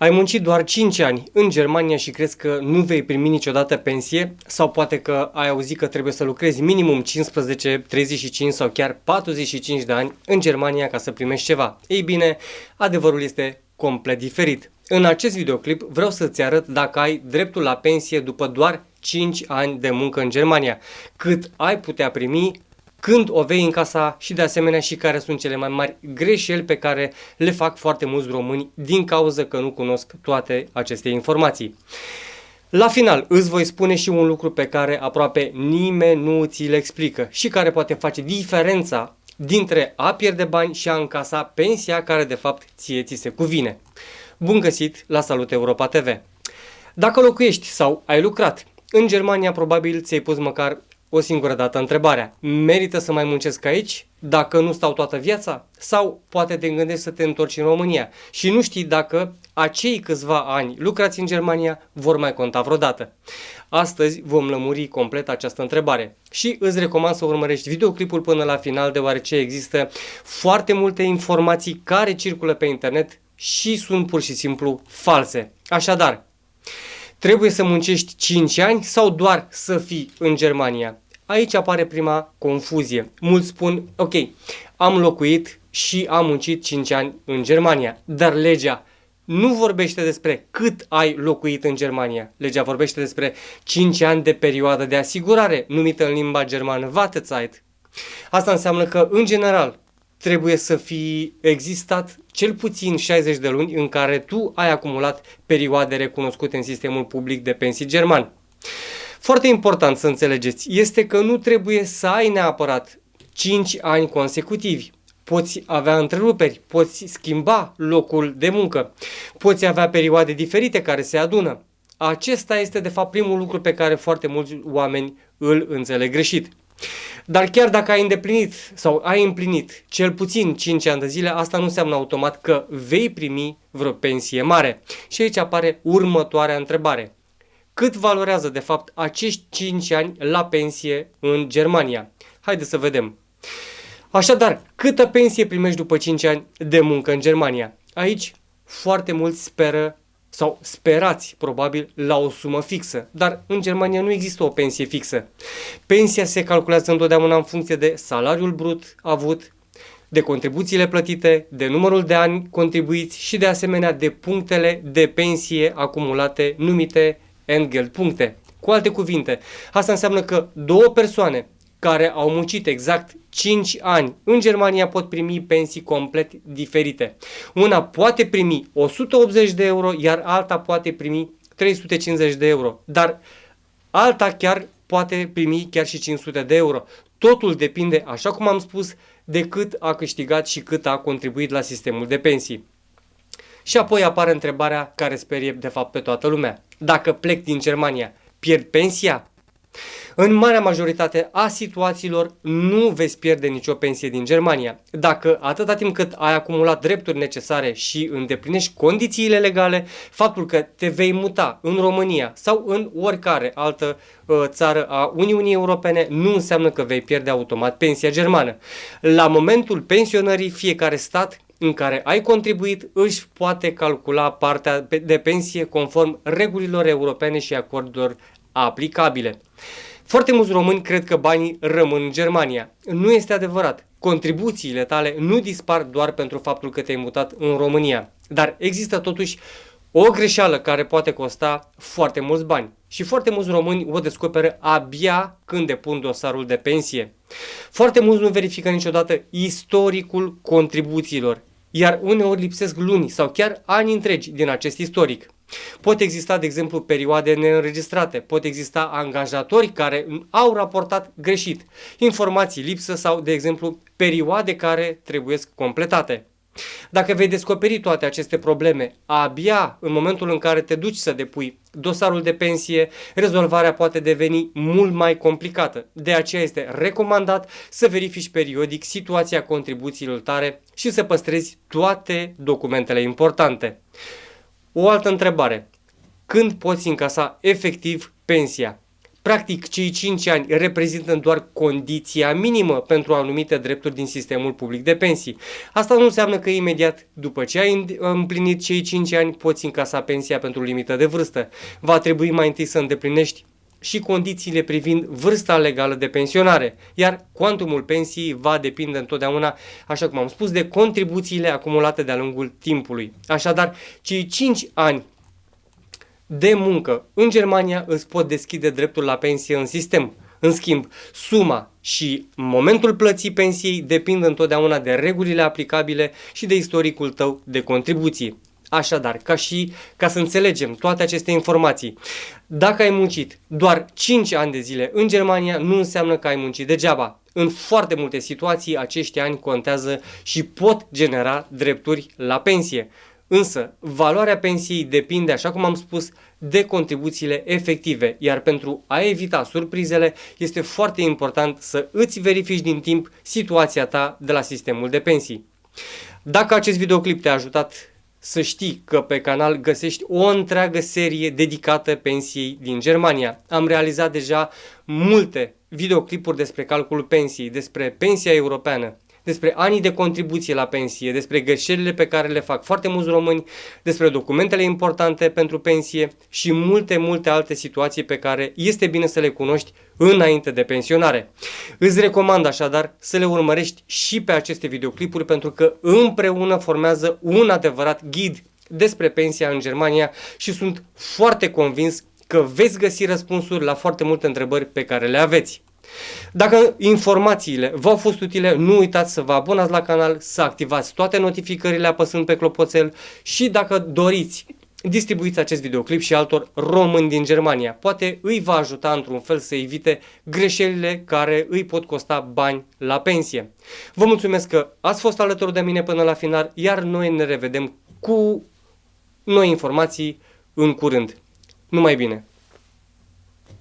Ai muncit doar 5 ani în Germania și crezi că nu vei primi niciodată pensie? Sau poate că ai auzit că trebuie să lucrezi minimum 15, 35 sau chiar 45 de ani în Germania ca să primești ceva? Ei bine, adevărul este complet diferit. În acest videoclip vreau să-ți arăt dacă ai dreptul la pensie după doar 5 ani de muncă în Germania, cât ai putea primi, când o vei încasa și de asemenea și care sunt cele mai mari greșeli pe care le fac foarte mulți români din cauza că nu cunosc toate aceste informații. La final îți voi spune și un lucru pe care aproape nimeni nu ți le explică și care poate face diferența dintre a pierde bani și a încasa pensia care de fapt ți se cuvine. Bun găsit la Salut Europa TV! Dacă locuiești sau ai lucrat în Germania, probabil ți-ai pus măcar o singură dată întrebarea: merită să mai muncesc aici dacă nu stau toată viața? Sau poate te gândești să te întorci în România și nu știi dacă acei câțiva ani lucrați în Germania vor mai conta vreodată. Astăzi vom lămuri complet această întrebare și îți recomand să urmărești videoclipul până la final, deoarece există foarte multe informații care circulă pe internet și sunt pur și simplu false. Așadar, trebuie să muncești 5 ani sau doar să fii în Germania? Aici apare prima confuzie. Mulți spun, ok, am locuit și am muncit 5 ani în Germania, dar legea nu vorbește despre cât ai locuit în Germania. Legea vorbește despre 5 ani de perioadă de asigurare, numită în limba germană Wartezeit. Asta înseamnă că, în general, trebuie să fi existat cel puțin 60 de luni în care tu ai acumulat perioade recunoscute în sistemul public de pensii german. Foarte important să înțelegeți este că nu trebuie să ai neapărat 5 ani consecutivi. Poți avea întreruperi, poți schimba locul de muncă, poți avea perioade diferite care se adună. Acesta este de fapt primul lucru pe care foarte mulți oameni îl înțeleg greșit. Dar chiar dacă ai îndeplinit sau ai împlinit cel puțin 5 ani de zile, asta nu înseamnă automat că vei primi vreo pensie mare. Și aici apare următoarea întrebare: cât valorează de fapt acești 5 ani la pensie în Germania? Haideți să vedem. Așadar, câtă pensie primești după 5 ani de muncă în Germania? Aici foarte mulți speră sau sperați probabil la o sumă fixă, dar în Germania nu există o pensie fixă. Pensia se calculează întotdeauna în funcție de salariul brut avut, de contribuțiile plătite, de numărul de ani contribuiți și de asemenea de punctele de pensie acumulate numite Entgeltpunkte. Cu alte cuvinte, asta înseamnă că două persoane care au muncit exact 5 ani în Germania pot primi pensii complet diferite. Una poate primi 180 de euro, iar alta poate primi 350 de euro, dar alta chiar poate primi chiar și 500 de euro. Totul depinde, așa cum am spus, de cât a câștigat și cât a contribuit la sistemul de pensii. Și apoi apare întrebarea care sperie de fapt pe toată lumea: dacă plec din Germania, pierd pensia? În marea majoritate a situațiilor nu veți pierde nicio pensie din Germania. Dacă atâta timp cât ai acumulat drepturi necesare și îndeplinești condițiile legale, faptul că te vei muta în România sau în oricare altă țară a Uniunii Europene nu înseamnă că vei pierde automat pensia germană. La momentul pensionării, fiecare stat în care ai contribuit își poate calcula partea de pensie conform regulilor europene și acordurilor aplicabile. Foarte mulți români cred că banii rămân în Germania. Nu este adevărat. Contribuțiile tale nu dispar doar pentru faptul că te-ai mutat în România. Dar există totuși o greșeală care poate costa foarte mulți bani. Și foarte mulți români o descoperă abia când depun dosarul de pensie. Foarte mulți nu verifică niciodată istoricul contribuțiilor, iar uneori lipsesc luni sau chiar ani întregi din acest istoric. Pot exista, de exemplu, perioade neînregistrate, pot exista angajatori care au raportat greșit, informații lipsă sau, de exemplu, perioade care trebuie completate. Dacă vei descoperi toate aceste probleme abia în momentul în care te duci să depui dosarul de pensie, rezolvarea poate deveni mult mai complicată. De aceea este recomandat să verifici periodic situația contribuțiilor tale și să păstrezi toate documentele importante. O altă întrebare: când poți încasa efectiv pensia? Practic, cei 5 ani reprezintă doar condiția minimă pentru anumite drepturi din sistemul public de pensii. Asta nu înseamnă că imediat după ce ai împlinit cei 5 ani poți încasa pensia pentru limită de vârstă. Va trebui mai întâi să îndeplinești și condițiile privind vârsta legală de pensionare, iar cuantumul pensiei va depinde întotdeauna, așa cum am spus, de contribuțiile acumulate de-a lungul timpului. Așadar, cei 5 ani de muncă în Germania îți pot deschide dreptul la pensie în sistem. În schimb, suma și momentul plății pensiei depind întotdeauna de regulile aplicabile și de istoricul tău de contribuții. Așadar, ca să înțelegem toate aceste informații, dacă ai muncit doar 5 ani de zile în Germania, nu înseamnă că ai muncit degeaba. În foarte multe situații, acești ani contează și pot genera drepturi la pensie. Însă, valoarea pensiei depinde, așa cum am spus, de contribuțiile efective, iar pentru a evita surprizele, este foarte important să îți verifici din timp situația ta de la sistemul de pensii. Dacă acest videoclip te-a ajutat, să știi că pe canal găsești o întreagă serie dedicată pensiei din Germania. Am realizat deja multe videoclipuri despre calculul pensiei, despre pensia europeană, despre anii de contribuție la pensie, despre greșelile pe care le fac foarte mulți români, despre documentele importante pentru pensie și multe alte situații pe care este bine să le cunoști înainte de pensionare. Îți recomand așadar să le urmărești și pe aceste videoclipuri pentru că împreună formează un adevărat ghid despre pensia în Germania și sunt foarte convins că veți găsi răspunsuri la foarte multe întrebări pe care le aveți. Dacă informațiile v-au fost utile, nu uitați să vă abonați la canal, să activați toate notificările apăsând pe clopoțel și dacă doriți, distribuiți acest videoclip și altor români din Germania. Poate îi va ajuta într-un fel să evite greșelile care îi pot costa bani la pensie. Vă mulțumesc că ați fost alături de mine până la final, iar noi ne revedem cu noi informații în curând. Numai bine!